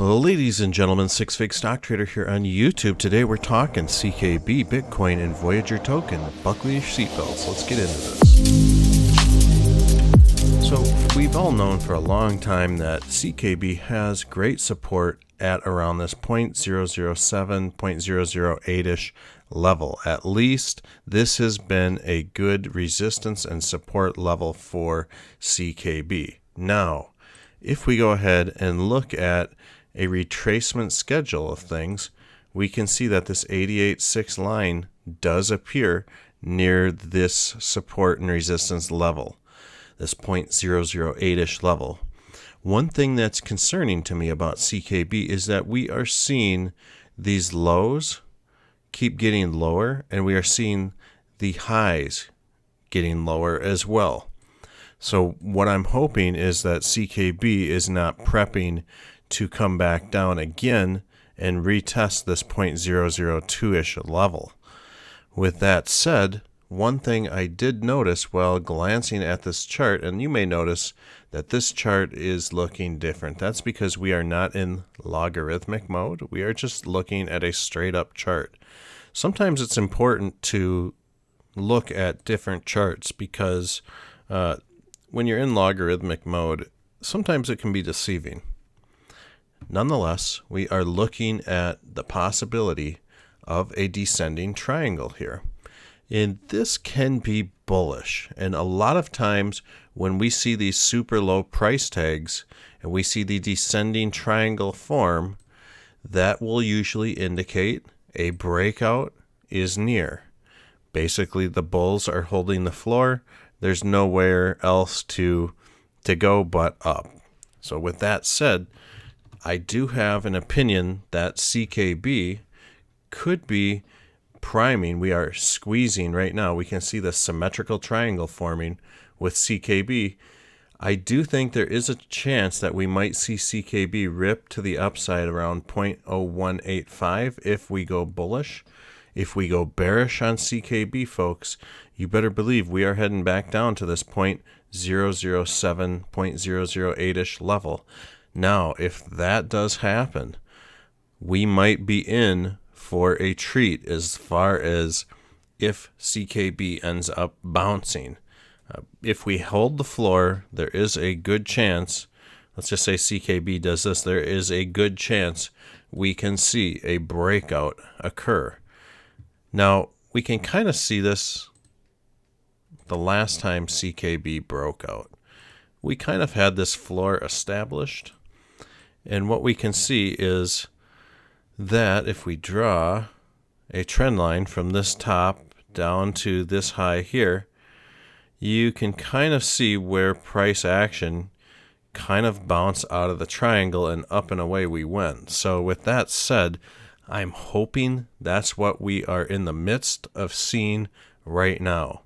Well, ladies and gentlemen, Six Fig Stock Trader here on YouTube. Today we're talking CKB, Bitcoin, and Voyager token. Buckle your seatbelts. Let's get into this. So we've all known for a long time that CKB has great support at around this 0.007, 0.008-ish level. At least this has been a good resistance and support level for CKB. Now, if we go ahead and look at a retracement schedule of things, we can see that this 88.6 line does appear near this support and resistance level, this 0.008-ish level. One thing that's concerning to me about CKB is that we are seeing these lows keep getting lower, and we are seeing the highs getting lower as well. So what I'm hoping is that CKB is not prepping to come back down again and retest this 0.002-ish level. With that said, one thing I did notice while glancing at this chart, and you may notice that this chart is looking different. That's because we are not in logarithmic mode. We are just looking at a straight up chart. Sometimes it's important to look at different charts because when you're in logarithmic mode, sometimes it can be deceiving. Nonetheless, we are looking at the possibility of a descending triangle here. And this can be bullish. And a lot of times when we see these super low price tags and we see the descending triangle form, that will usually indicate a breakout is near. Basically, the bulls are holding the floor. There's nowhere else to go but up. So with that said, I do have an opinion that CKB could be priming. We are squeezing right now. We can see the symmetrical triangle forming with CKB. I do think there is a chance that we might see CKB rip to the upside around 0.0185 if we go bullish. If we go bearish on CKB, folks, you better believe we are heading back down to this 0.007, 0.008-ish level. Now, if that does happen, we might be in for a treat as far as if CKB ends up bouncing. If we hold the floor, there is a good chance, let's just say CKB does this, there is a good chance we can see a breakout occur. Now, we can kind of see this the last time CKB broke out. We kind of had this floor established. And what we can see is that if we draw a trend line from this top down to this high here, you can kind of see where price action kind of bounced out of the triangle and up and away we went. So with that said, I'm hoping that's what we are in the midst of seeing right now.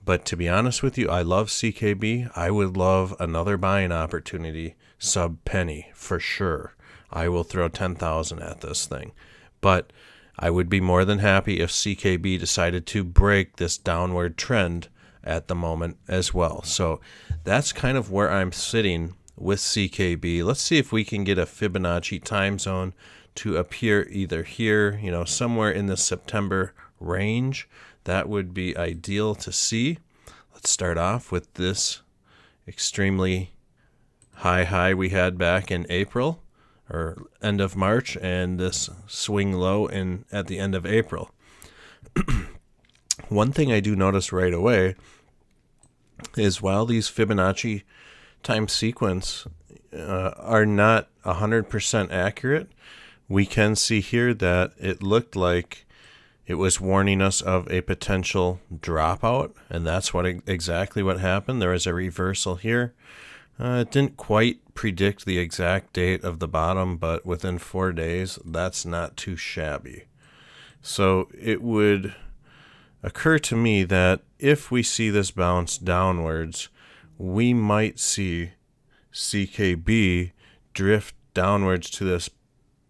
But to be honest with you, I love CKB. I would love another buying opportunity sub-penny for sure. I will throw 10,000 at this thing. But I would be more than happy if CKB decided to break this downward trend at the moment as well. So that's kind of where I'm sitting with CKB. Let's see if we can get a Fibonacci time zone to appear either here, somewhere in the September range. That would be ideal to see. Let's start off with this extremely high we had back in April or end of March, and this swing low at the end of April. One thing I do notice right away is while these Fibonacci time sequence are not 100% accurate, we can see here that it looked like it was warning us of a potential dropout, and that's exactly what happened. There was a reversal here. It didn't quite predict the exact date of the bottom, but within 4 days, that's not too shabby. So it would occur to me that if we see this bounce downwards, we might see CKB drift downwards to this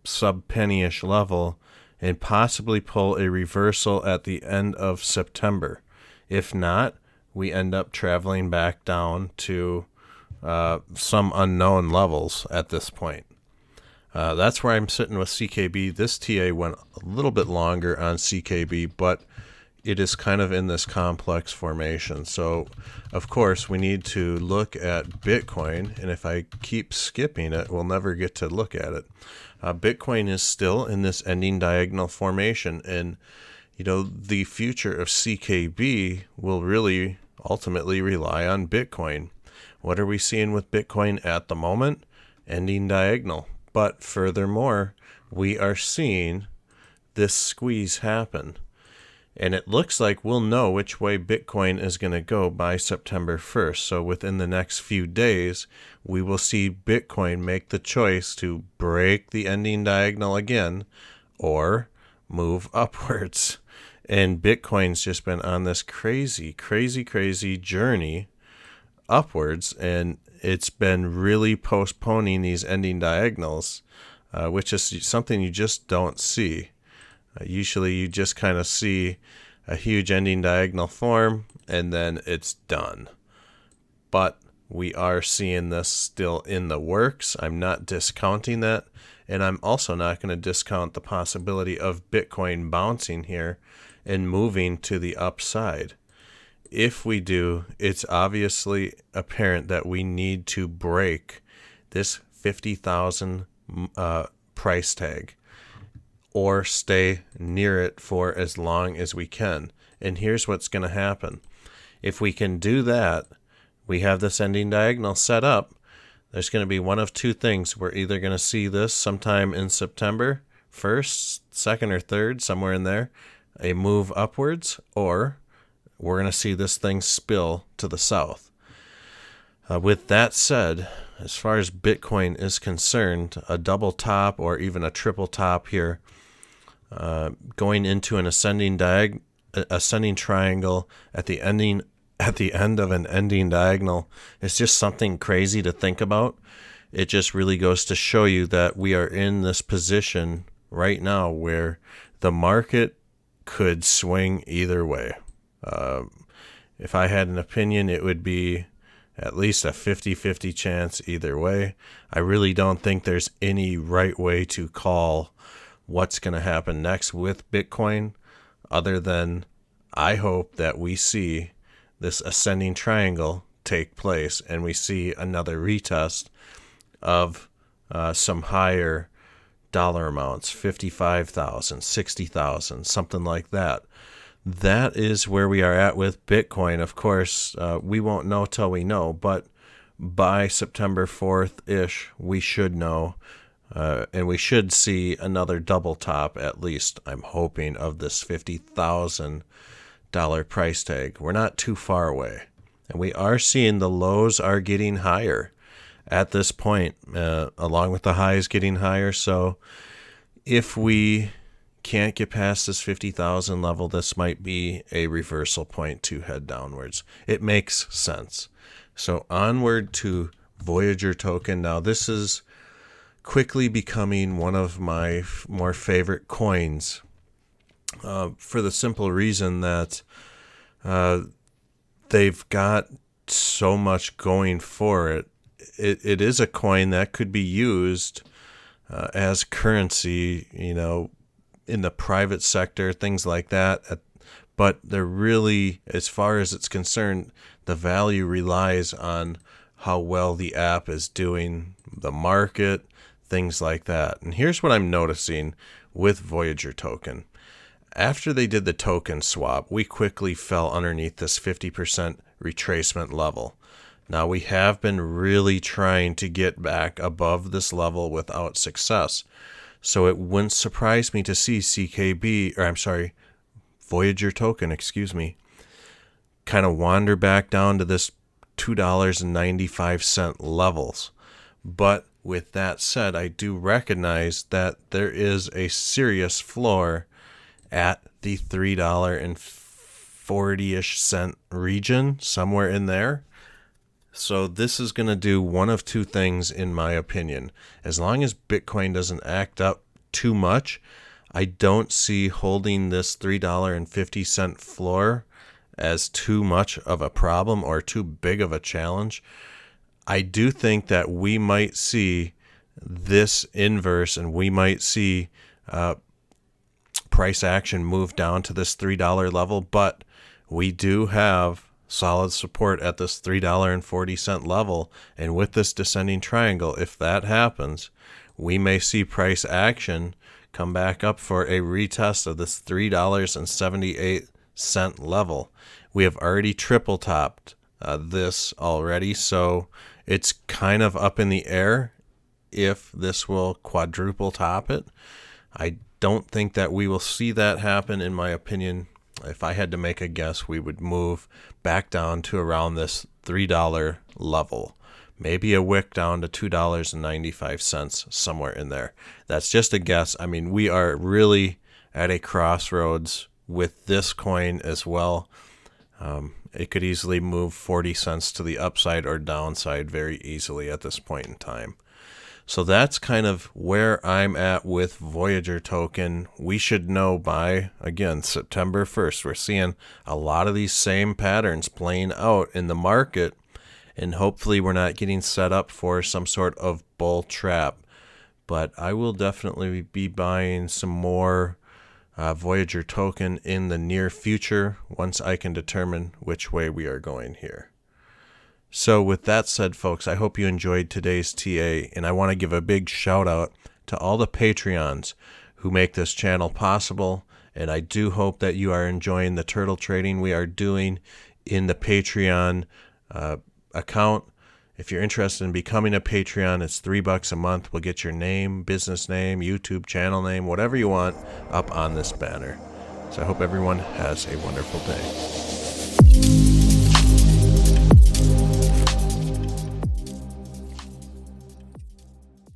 sub-penny-ish level and possibly pull a reversal at the end of September. If not, we end up traveling back down to some unknown levels at this point. That's where I'm sitting with CKB. This TA went a little bit longer on CKB, but it is kind of in this complex formation. So, of course, we need to look at Bitcoin, and if I keep skipping it, we'll never get to look at it. Bitcoin is still in this ending diagonal formation, and the future of CKB will really ultimately rely on Bitcoin. What are we seeing with Bitcoin at the moment? Ending diagonal. But furthermore, we are seeing this squeeze happen. And it looks like we'll know which way Bitcoin is going to go by September 1st. So within the next few days, we will see Bitcoin make the choice to break the ending diagonal again or move upwards. And Bitcoin's just been on this crazy journey upwards, and it's been really postponing these ending diagonals, which is something you just don't see. Usually you just kind of see a huge ending diagonal form and then it's done. But we are seeing this still in the works. I'm not discounting that, and I'm also not going to discount the possibility of Bitcoin bouncing here and moving to the upside. If we do, it's obviously apparent that we need to break this 50,000 price tag or stay near it for as long as we can. And here's what's going to happen. If we can do that, we have this ending diagonal set up. There's going to be one of two things. We're either going to see this sometime in September 1st, 2nd, or 3rd, somewhere in there, a move upwards, or we're going to see this thing spill to the south. With that said, as far as Bitcoin is concerned, a double top or even a triple top here, going into an ascending triangle at the end of an ending diagonal is just something crazy to think about. It just really goes to show you that we are in this position right now where the market could swing either way. If I had an opinion, it would be at least a 50-50 chance either way. I really don't think there's any right way to call what's going to happen next with Bitcoin, other than I hope that we see this ascending triangle take place and we see another retest of some higher dollar amounts, 55,000, 60,000, something like that. That is where we are at with Bitcoin. Of course, we won't know till we know, but by September 4th-ish, we should know, and we should see another double top, at least, I'm hoping, of this $50,000 price tag. We're not too far away, and we are seeing the lows are getting higher at this point, along with the highs getting higher. So if we can't get past this 50,000 level, this might be a reversal point to head downwards. It makes sense. So onward to Voyager token. Now this is quickly becoming one of my more favorite coins, for the simple reason that they've got so much going for it. It is a coin that could be used as currency, in the private sector, things like that. But they're really, as far as it's concerned, the value relies on how well the app is doing, the market, things like that. And here's what I'm noticing with Voyager token. After they did the token swap, we quickly fell underneath this 50% retracement level. Now, we have been really trying to get back above this level without success. So it wouldn't surprise me to see Voyager token, kind of wander back down to this $2.95 levels. But with that said, I do recognize that there is a serious floor at the $3.40-ish region, somewhere in there. So this is going to do one of two things, in my opinion. As long as Bitcoin doesn't act up too much, I don't see holding this $3.50 floor as too much of a problem or too big of a challenge. I do think that we might see this inverse, and we might see price action move down to this $3 level, but we do have solid support at this $3.40 level. And with this descending triangle, if that happens, we may see price action come back up for a retest of this $3.78 level. We have already triple topped this already, so it's kind of up in the air if this will quadruple top it. I don't think that we will see that happen. In my opinion, if I had to make a guess, we would move back down to around this $3 level. Maybe a wick down to $2.95, somewhere in there. That's just a guess. I mean, we are really at a crossroads with this coin as well. It could easily move 40 cents to the upside or downside very easily at this point in time. So that's kind of where I'm at with Voyager token. We should know by, again, September 1st. We're seeing a lot of these same patterns playing out in the market, and hopefully we're not getting set up for some sort of bull trap. But I will definitely be buying some more Voyager token in the near future once I can determine which way we are going here. So with that said, folks, I hope you enjoyed today's TA, and I want to give a big shout out to all the Patreons who make this channel possible, and I do hope that you are enjoying the turtle trading we are doing in the Patreon account. If you're interested in becoming a Patreon, it's $3 a month. We'll get your name, business name, YouTube channel name, whatever you want up on this banner. So I hope everyone has a wonderful day.